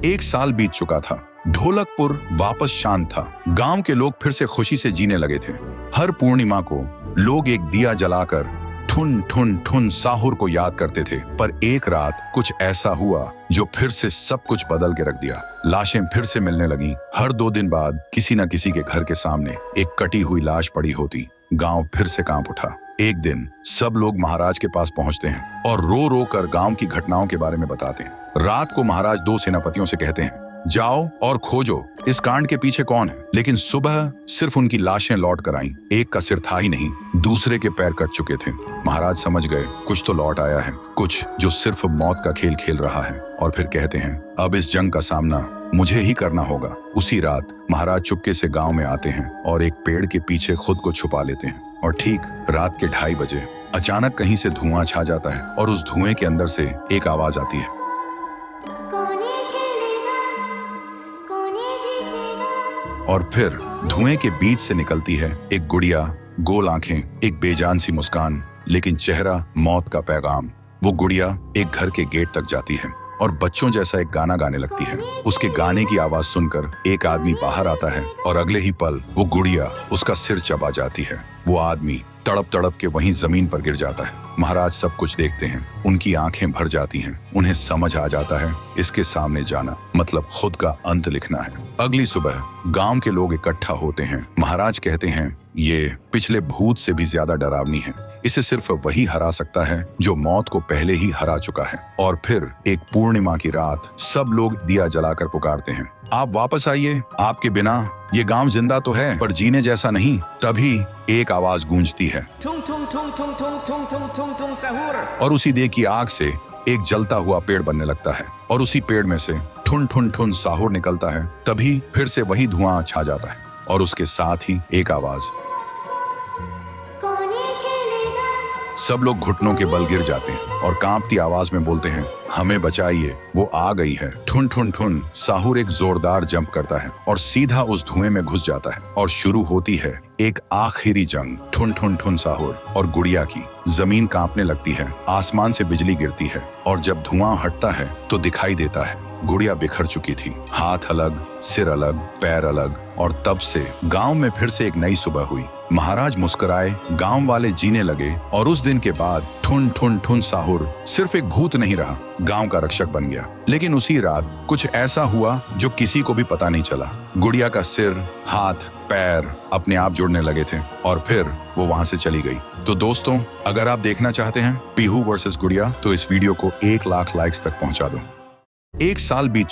एक साल बीत चुका था। ढोलकपुर वापस शांत था। गांव के लोग फिर से खुशी से जीने लगे थे। हर पूर्णिमा को लोग एक दिया जलाकर ठुन ठुन ठुन साहुर को याद करते थे। पर एक रात कुछ ऐसा हुआ जो फिर से सब कुछ बदल के रख दिया। लाशें फिर से मिलने लगी। हर 2 दिन बाद किसी न किसी के घर के सामने एक कटी हुई लाश पड़ी होती। गांव फिर से कांप उठा। एक दिन सब लोग महाराज के पास पहुंचते हैं और रो रो कर गांव की घटनाओं के बारे में बताते हैं। रात को महाराज 2 सेनापतियों से कहते हैं, जाओ और खोजो इस कांड के पीछे कौन है। लेकिन सुबह सिर्फ उनकी लाशें लौट कर आईं। एक का सिर था ही नहीं, दूसरे के पैर कट चुके थे। महाराज समझ गए कुछ तो लौट आया है, कुछ जो सिर्फ मौत का खेल खेल रहा है। और फिर कहते हैं, अब इस जंग का सामना मुझे ही करना होगा। उसी रात महाराज चुपके से गांव में आते हैं और एक पेड़ के पीछे खुद को छुपा लेते हैं। और ठीक रात के 2:30 बजे अचानक कहीं से धुआं छा जाता है और उस धुएं के अंदर से एक आवाज आती है, और फिर धुएं के बीच से निकलती है एक गुड़िया, गोल आंखें, एक बेजान सी मुस्कान, लेकिन चेहरा मौत का पैगाम। वो गुड़िया एक घर के गेट तक जाती है और बच्चों जैसा एक गाना गाने लगती है। उसके गाने की आवाज सुनकर एक आदमी बाहर आता है और अगले ही पल वो गुड़िया उसका सिर चबा जाती है। वो आदमी तड़प तड़प के वहीं जमीन पर गिर जाता है। महाराज सब कुछ देखते हैं। उनकी आंखें भर जाती हैं। उन्हें समझ आ जाता है इसके सामने जाना मतलब खुद का अंत लिखना है। अगली सुबह गांव के लोग इकट्ठा होते हैं। महाराज कहते हैं, ये पिछले भूत से भी ज्यादा डरावनी है। इसे सिर्फ वही हरा सकता है जो मौत को पहले ही हरा चुका है। और फिर एक पूर्णिमा की रात सब लोग दिया जलाकर पुकारते हैं, आप वापस आइए, आपके बिना ये गांव जिंदा तो है पर जीने जैसा नहीं। तभी एक आवाज गूंजती है और उसी देह की आग से एक जलता हुआ पेड़ बनने लगता है और उसी पेड़ में से ठुन ठुन ठुन साहुर निकलता है। तभी फिर से वही धुआं छा जाता है और उसके साथ ही एक आवाज। सब लोग घुटनों के बल गिर जाते हैं और कांपती आवाज में बोलते हैं, हमें बचाइए, वो आ गई है। ठुन ठुन ठुन साहुर एक जोरदार जंप करता है और सीधा उस धुएं में घुस जाता है और शुरू होती है एक आखिरी जंग। ठुन ठुन ठुन साहुर और गुड़िया की। जमीन कांपने लगती है, आसमान से बिजली गिरती है और जब धुआं हटता है तो दिखाई देता है गुड़िया बिखर चुकी थी। हाथ अलग, सिर अलग, पैर अलग। और तब से गांव में फिर से एक नई सुबह हुई। महाराज मुस्कुराए, गांव वाले जीने लगे और उस दिन के बाद ठुन ठुन ठुन साहुर सिर्फ एक भूत नहीं रहा, गांव का रक्षक बन गया। लेकिन उसी रात कुछ ऐसा हुआ जो किसी को भी पता नहीं चला। गुड़िया का सिर, हाथ, पैर अपने आप जुड़ने लगे थे और फिर वो वहां से चली गई। तो दोस्तों, अगर आप देखना चाहते हैं पीहू वर्सेस गुड़िया तो इस वीडियो को 1 लाख लाइक्स तक पहुंचा दो। एक साल बीत